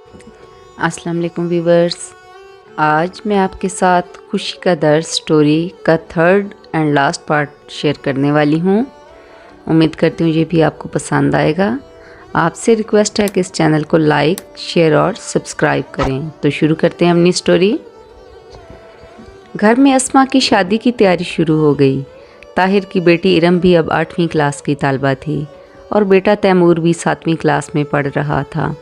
अस्सलाम वालेकुम व्यूवर्स। आज मैं आपके साथ खुशी का दर्द स्टोरी का third and last part share करने वाली हूँ। उम्मीद करती हूँ ये भी आपको पसंद आएगा। आपसे रिक्वेस्ट है कि इस चैनल को लाइक, शेयर और सब्सक्राइब करें। तो शुरू करते हैं अपनी स्टोरी। घर में अस्मा की शादी की तैयारी शुरू हो गई। ताहिर की बेटी इरम भी अब 8वीं क्लास की तालबा थी और बेटा तैमूर भी 7वीं क्लास में पढ़ रहा था।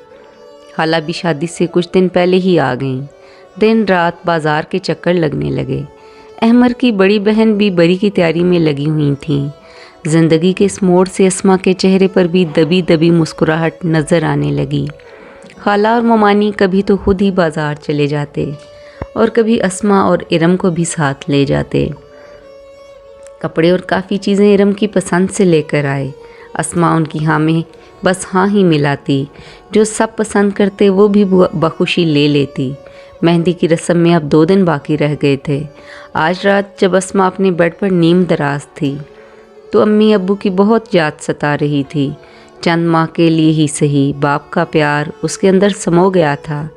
खाला भी शादी से कुछ दिन पहले ही आ गईं। दिन रात बाज़ार के चक्कर लगने लगे। अहमर की बड़ी बहन भी बरी की तैयारी में लगी हुई थीं। ज़िंदगी के इस मोड़ से अस्मा के चेहरे पर भी दबी दबी मुस्कुराहट नज़र आने लगी। खाला और ममानी कभी तो खुद ही बाज़ार चले जाते और कभी अस्मा और इरम को भी साथ ले जाते। कपड़े और काफ़ी चीज़ें इरम की पसंद से लेकर आए। अस्मा उनकी हाँ में बस हाँ ही मिलाती। जो सब पसंद करते वो भी बखुशी ले लेती। मेहंदी की रस्म में अब 2 दिन बाकी रह गए थे। आज रात जब अस्मा अपने बेड पर नीम दराज थी तो अम्मी अब्बू की बहुत याद सता रही थी। चंद माह के लिए ही सही, बाप का प्यार उसके अंदर समो गया था।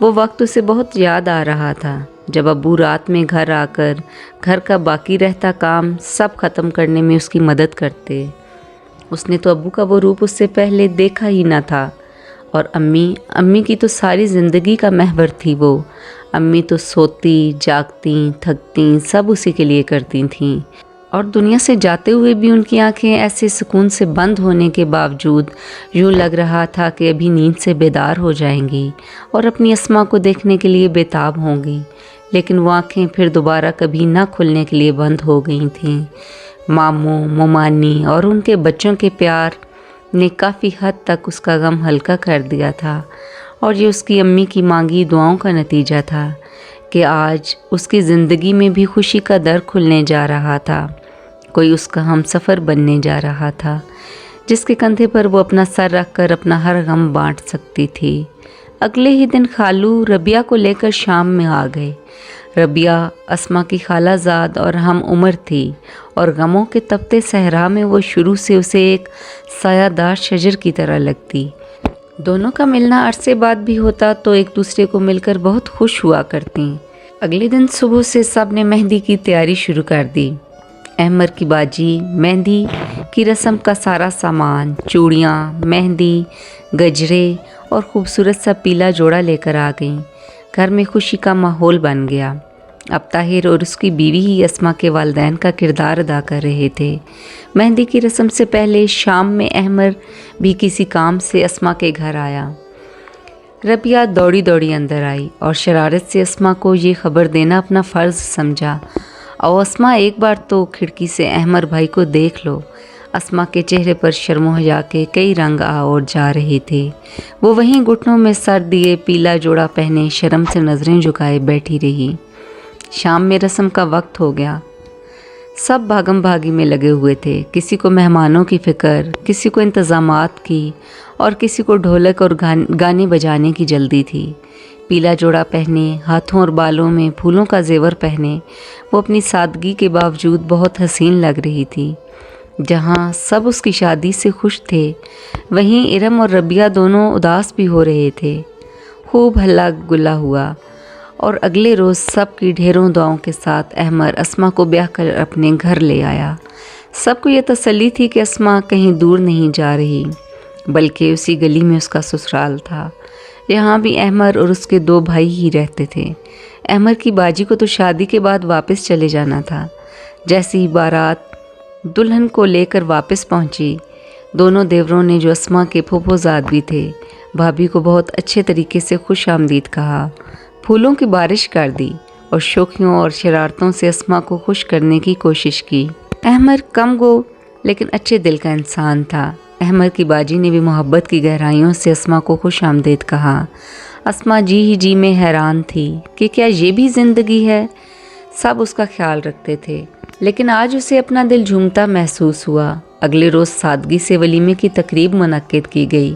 वो वक्त उसे बहुत याद आ रहा था जब अब्बू रात में घर आकर घर का बाकी रहता काम सब ख़त्म करने में उसकी मदद करते। उसने तो अब्बू का वो रूप उससे पहले देखा ही ना था। और अम्मी की तो सारी ज़िंदगी का महवर थी वो। अम्मी तो सोती, जागती, थकती सब उसी के लिए करती थीं। और दुनिया से जाते हुए भी उनकी आंखें ऐसे सुकून से बंद होने के बावजूद यूँ लग रहा था कि अभी नींद से बेदार हो जाएंगी और अपनी अस्मा को देखने के लिए बेताब होंगी। लेकिन वो आँखें फिर दोबारा कभी ना खुलने के लिए बंद हो गई थीं। मामू, ममानी और उनके बच्चों के प्यार ने काफ़ी हद तक उसका गम हल्का कर दिया था। और ये उसकी अम्मी की मांगी दुआओं का नतीजा था कि आज उसकी ज़िंदगी में भी खुशी का दर खुलने जा रहा था। कोई उसका हमसफ़र बनने जा रहा था जिसके कंधे पर वो अपना सर रख कर अपना हर गम बांट सकती थी। अगले ही दिन खालू रबिया को लेकर शाम में आ गए। रबिया अस्मा की खालाजाद और हम उम्र थी और गमों के तपते सहरा में वो शुरू से उसे एक सायादार शजर की तरह लगती। दोनों का मिलना अरसे बाद भी होता तो एक दूसरे को मिलकर बहुत खुश हुआ करती। अगले दिन सुबह से सब ने मेहंदी की तैयारी शुरू कर दी। अहमर की बाजी मेहंदी की रस्म का सारा सामान, चूड़ियाँ, मेहंदी, गजरे और ख़ूबसूरत सा पीला जोड़ा लेकर आ गईं। घर में खुशी का माहौल बन गया। अब ताहिर और उसकी बीवी ही अस्मा के वालिदैन का किरदार अदा कर रहे थे। मेहंदी की रस्म से पहले शाम में अहमर भी किसी काम से अस्मा के घर आया। रबिया दौड़ी दौड़ी अंदर आई और शरारत से अस्मा को ये खबर देना अपना फ़र्ज़ समझा। और अस्मा, एक बार तो खिड़की से अहमर भाई को देख लो। अस्मा के चेहरे पर शर्मो हया के कई रंग आ और जा रहे थे। वो वहीं घुटनों में सर दिए पीला जोड़ा पहने शर्म से नज़रें झुकाए बैठी रही। शाम में रस्म का वक्त हो गया। सब भागम भागी में लगे हुए थे। किसी को मेहमानों की फ़िक्र, किसी को इंतज़ामात की और किसी को ढोलक और गाने बजाने की जल्दी थी। पीला जोड़ा पहने, हाथों और बालों में फूलों का जेवर पहने वो अपनी सादगी के बावजूद बहुत हसीन लग रही थी। जहाँ सब उसकी शादी से खुश थे वहीं इरम और रबिया दोनों उदास भी हो रहे थे। खूब हल्ला गुल्ला हुआ और अगले रोज़ सब की ढेरों दुआओं के साथ अहमर अस्मा को ब्याह कर अपने घर ले आया। सबको ये तसल्ली थी कि अस्मा कहीं दूर नहीं जा रही बल्कि उसी गली में उसका ससुराल था। यहाँ भी अहमर और उसके 2 भाई ही रहते थे। अहमर की बाजी को तो शादी के बाद वापस चले जाना था। जैसे ही बारात दुल्हन को लेकर वापस पहुंची, दोनों देवरों ने जो अस्मा के फूफोजाद भी थे, भाभी को बहुत अच्छे तरीके से खुश आमदीद कहा, फूलों की बारिश कर दी और शौकियों और शरारतों से अस्मा को खुश करने की कोशिश की। अहमर कम गो लेकिन अच्छे दिल का इंसान था। अहमर की बाजी ने भी मोहब्बत की गहराइयों से अस्मा को खुश आमदीद कहा। अस्मा जी ही जी में हैरान थी कि क्या ये भी ज़िंदगी है। सब उसका ख्याल रखते थे लेकिन आज उसे अपना दिल झूमता महसूस हुआ। अगले रोज़ सादगी से वलीमे की तकरीब मुनक्किद की गई।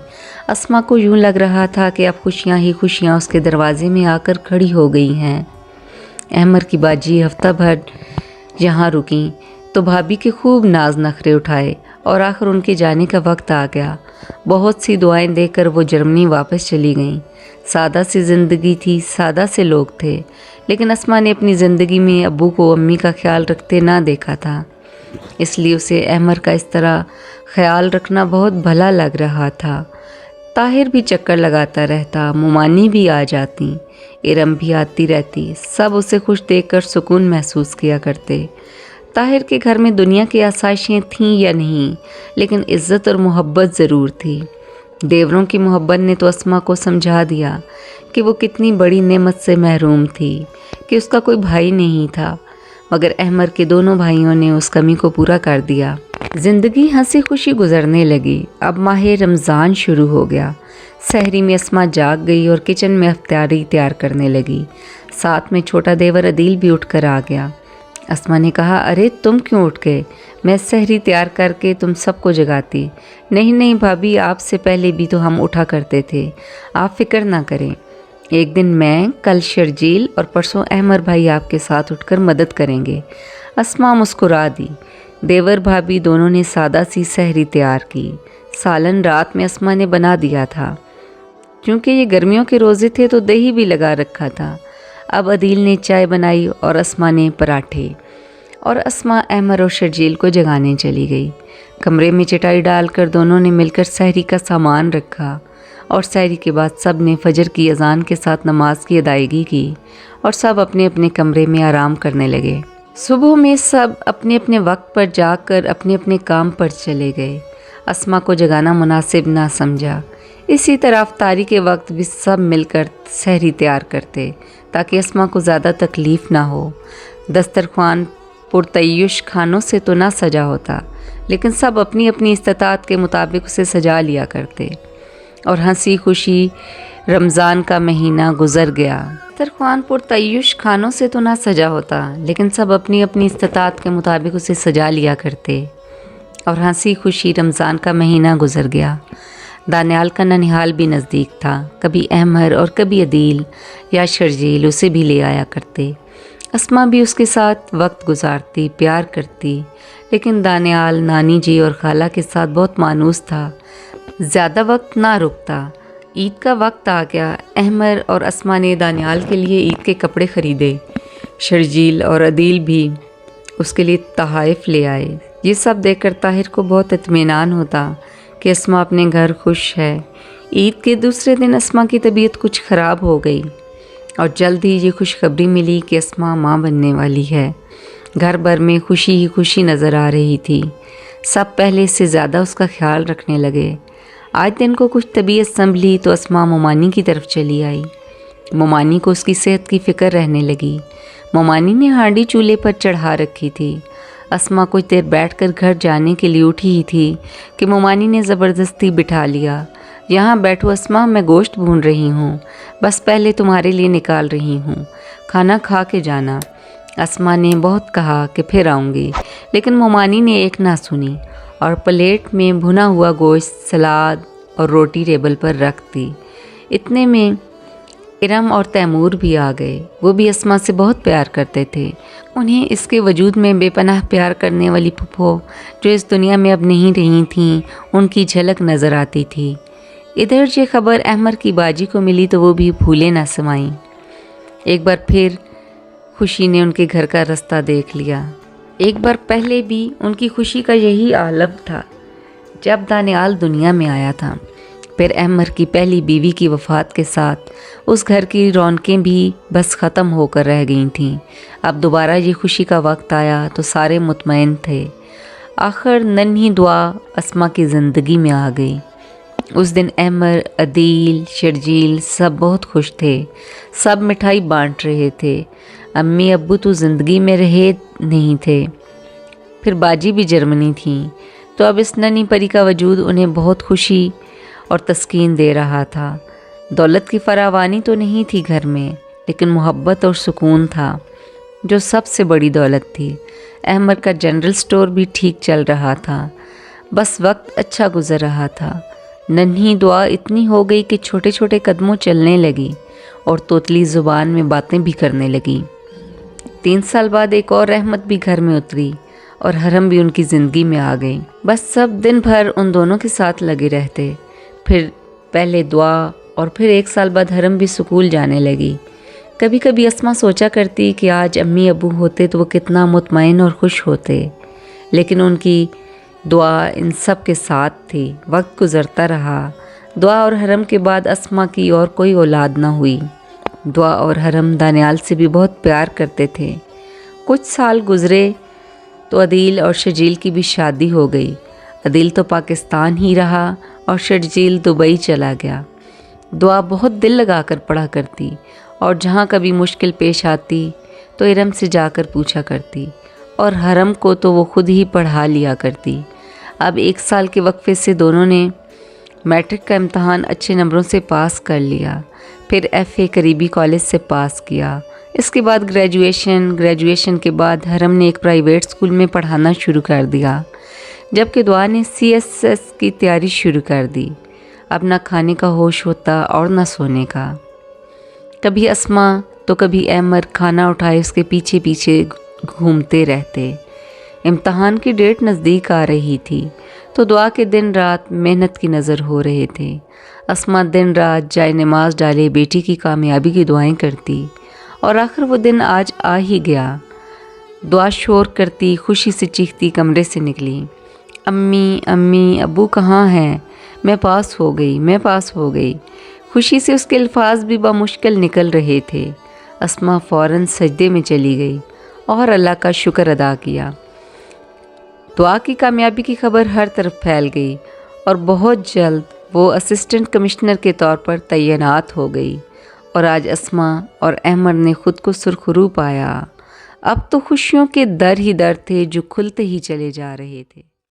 अस्मा को यूँ लग रहा था कि अब खुशियाँ ही खुशियाँ उसके दरवाजे में आकर खड़ी हो गई हैं। अहमर की बाजी हफ्ता भर यहाँ रुकीं तो भाभी के खूब नाज नखरे उठाए और आखिर उनके जाने का वक्त आ गया। बहुत सी दुआएं देकर वो जर्मनी वापस चली गईं। सादा सी ज़िंदगी थी, सादा से लोग थे, लेकिन अस्मा ने अपनी ज़िंदगी में अब्बू को अम्मी का ख्याल रखते ना देखा था, इसलिए उसे अहमर का इस तरह ख्याल रखना बहुत भला लग रहा था। ताहिर भी चक्कर लगाता रहता, मुमानी भी आ जाती, इरम भी आती रहती। सब उसे खुश देखकर सुकून महसूस किया करते। ताहिर के घर में दुनिया की आसाइशें थीं या नहीं, लेकिन इज़्ज़त और मोहब्बत ज़रूर थी। देवरों की मोहब्बत ने तो अस्मा को समझा दिया कि वो कितनी बड़ी नेमत से महरूम थी कि उसका कोई भाई नहीं था, मगर अहमर के दोनों भाइयों ने उस कमी को पूरा कर दिया। ज़िंदगी हंसी खुशी गुजरने लगी। अब माह रमज़ान शुरू हो गया। सहरी में अस्मा जाग गई और किचन में इफ्तारी तैयार करने लगी। साथ में छोटा देवर अदील भी उठकर आ गया। अस्मा ने कहा, अरे तुम क्यों उठ गए? मैं सहरी तैयार करके तुम सबको जगाती। नहीं नहीं भाभी, आपसे पहले भी तो हम उठा करते थे, आप फिक्र ना करें। एक दिन मैं, कल शर्जील और परसों अहमर भाई आपके साथ उठकर मदद करेंगे। अस्मा मुस्कुरा दी। देवर भाभी दोनों ने सादा सी सहरी तैयार की। सालन रात में अस्मा ने बना दिया था। क्योंकि ये गर्मियों के रोज़े थे तो दही भी लगा रखा था। अब अदील ने चाय बनाई और अस्मा ने पराठे, और अस्मा अहमर और शर्जील को जगाने चली गई। कमरे में चटाई डालकर दोनों ने मिलकर सहरी का सामान रखा, और सहरी के बाद सब ने फजर की अजान के साथ नमाज की अदायगी की और सब अपने अपने कमरे में आराम करने लगे। सुबह में सब अपने अपने वक्त पर जाकर अपने अपने काम पर चले गए। अस्मा को जगाना मुनासिब ना समझा। इसी तरह अफ्तारी के वक्त भी सब मिलकर सहरी तैयार करते ताकि अस्मा को ज़्यादा तकलीफ़ ना हो। दस्तरख्वान पुरतय्युश खानों से तो ना सजा होता, लेकिन सब अपनी अपनी इस्तात के मुताबिक उसे सजा लिया करते, और हंसी खुशी रमज़ान का महीना गुज़र गया। दस्तरख्वान पुरतय्युश खानों से तो ना सजा होता, लेकिन सब अपनी अपनी इस्तात के मुताबिक उसे सजा लिया करते, और हंसी खुशी रमज़ान का महीना गुज़र गया। दानियाल का ननिहाल भी नज़दीक था। कभी अहमर और कभी अदील या शर्जील उसे भी ले आया करते। अस्मा भी उसके साथ वक्त गुजारती, प्यार करती, लेकिन दानियाल नानी जी और खाला के साथ बहुत मानूस था, ज़्यादा वक्त ना रुकता। ईद का वक्त आ गया। अहमर और अस्मा ने दानियाल के लिए ईद के कपड़े ख़रीदे। शर्जील और अदील भी उसके लिए तोहफ़े ले आए। ये सब देखकर ताहिर को बहुत इत्मीनान होता कि अस्मा अपने घर खुश है। ईद के दूसरे दिन अस्मा की तबीयत कुछ ख़राब हो गई और जल्द ही ये खुशखबरी मिली कि अस्मा माँ बनने वाली है। घर भर में खुशी ही खुशी नज़र आ रही थी। सब पहले से ज़्यादा उसका ख्याल रखने लगे। आज दिन को कुछ तबीयत संभली तो अस्मा मोमानी की तरफ चली आई। मोमानी को उसकी सेहत की फ़िक्र रहने लगी। मोमानी ने हांडी चूल्हे पर चढ़ा रखी थी। अस्मा कुछ देर बैठकर घर जाने के लिए उठी ही थी कि मोमानी ने ज़बरदस्ती बिठा लिया। यहाँ बैठो अस्मा, मैं गोश्त भून रही हूँ, बस पहले तुम्हारे लिए निकाल रही हूँ, खाना खा के जाना। अस्मा ने बहुत कहा कि फिर आऊँगी, लेकिन मोमानी ने एक ना सुनी और प्लेट में भुना हुआ गोश्त, सलाद और रोटी टेबल पर रख दी। इतने में इरम और तैमूर भी आ गए। वो भी अस्मा से बहुत प्यार करते थे। उन्हें इसके वजूद में बेपनाह प्यार करने वाली फूफो, जो इस दुनिया में अब नहीं रही थीं, उनकी झलक नज़र आती थी। इधर ये खबर अहमर की बाजी को मिली तो वो भी भूले ना समाई। एक बार फिर खुशी ने उनके घर का रास्ता देख लिया। एक बार पहले भी उनकी खुशी का यही आलम था जब दानियाल दुनिया में आया था। फिर अहमर की पहली बीवी की वफ़ात के साथ उस घर की रौनकें भी बस ख़त्म होकर रह गई थीं। अब दोबारा ये खुशी का वक्त आया तो सारे मुतमईन थे। आखिर नन्ही दुआ अस्मा की ज़िंदगी में आ गई। उस दिन अहमर, अदील, शर्जील सब बहुत खुश थे। सब मिठाई बांट रहे थे। अम्मी अब्बू तो ज़िंदगी में रहे नहीं थे। फिर बाजी भी जर्मनी थी, तो अब इस नन्ही परी का वजूद उन्हें बहुत खुशी और तस्कीन दे रहा था। दौलत की फरावानी तो नहीं थी घर में, लेकिन मोहब्बत और सुकून था, जो सबसे बड़ी दौलत थी। अहमर का जनरल स्टोर भी ठीक चल रहा था। बस वक्त अच्छा गुजर रहा था। नन्ही दुआ इतनी हो गई कि छोटे छोटे कदमों चलने लगी और तोतली ज़ुबान में बातें भी करने लगी। 3 साल बाद एक और रहमत भी घर में उतरी اور حرم بھی ان کی زندگی میں آ گئی۔ بس سب دن بھر ان دونوں کے ساتھ لگے رہتے، پھر پہلے دعا اور پھر 1 سال بعد حرم بھی اسکول جانے لگی۔ کبھی کبھی اسما سوچا کرتی کہ آج امی ابو ہوتے تو وہ کتنا مطمئن اور خوش ہوتے، لیکن ان کی دعا ان سب کے ساتھ تھی۔ وقت گزرتا رہا، دعا اور حرم کے بعد اسما کی اور کوئی اولاد نہ ہوئی۔ دعا اور حرم دانیال سے بھی بہت پیار کرتے تھے۔ کچھ سال گزرے تو عدیل اور شجیل کی بھی شادی ہو گئی۔ عدیل تو پاکستان ہی رہا اور شجیل دبئی چلا گیا۔ دعا بہت دل لگا کر پڑھا کرتی اور جہاں کبھی مشکل پیش آتی تو ارم سے جا کر پوچھا کرتی، اور حرم کو تو وہ خود ہی پڑھا لیا کرتی۔ اب 1 سال کے وقفے سے دونوں نے میٹرک کا امتحان اچھے نمبروں سے پاس کر لیا، پھر FA قریبی کالج سے پاس کیا۔ اس کے بعد گریجویشن کے بعد حرم نے ایک پرائیویٹ اسکول میں پڑھانا شروع کر دیا، جبکہ دعا نے CSS کی تیاری شروع کر دی۔ اب نہ کھانے کا ہوش ہوتا اور نہ سونے کا۔ کبھی اسما تو کبھی احمد کھانا اٹھائے اس کے پیچھے پیچھے گھومتے رہتے۔ امتحان کی ڈیٹ نزدیک آ رہی تھی تو دعا کے دن رات محنت کی نظر ہو رہے تھے۔ اسما دن رات جائے نماز ڈالے بیٹی کی کامیابی کی دعائیں کرتی، اور آخر وہ دن آج آ ہی گیا۔ دعا شور کرتی، خوشی سے چیختی کمرے سے نکلی، امی امی ابو کہاں ہیں؟ میں پاس ہو گئی۔ خوشی سے اس کے الفاظ بھی بمشکل نکل رہے تھے۔ اسما فوراً سجدے میں چلی گئی اور اللہ کا شکر ادا کیا۔ دعا کی کامیابی کی خبر ہر طرف پھیل گئی اور بہت جلد وہ اسسٹنٹ کمشنر کے طور پر تعینات ہو گئی، اور آج اسما اور احمد نے خود کو سرخرو پایا۔ اب تو خوشیوں کے در ہی در تھے جو کھلتے ہی چلے جا رہے تھے۔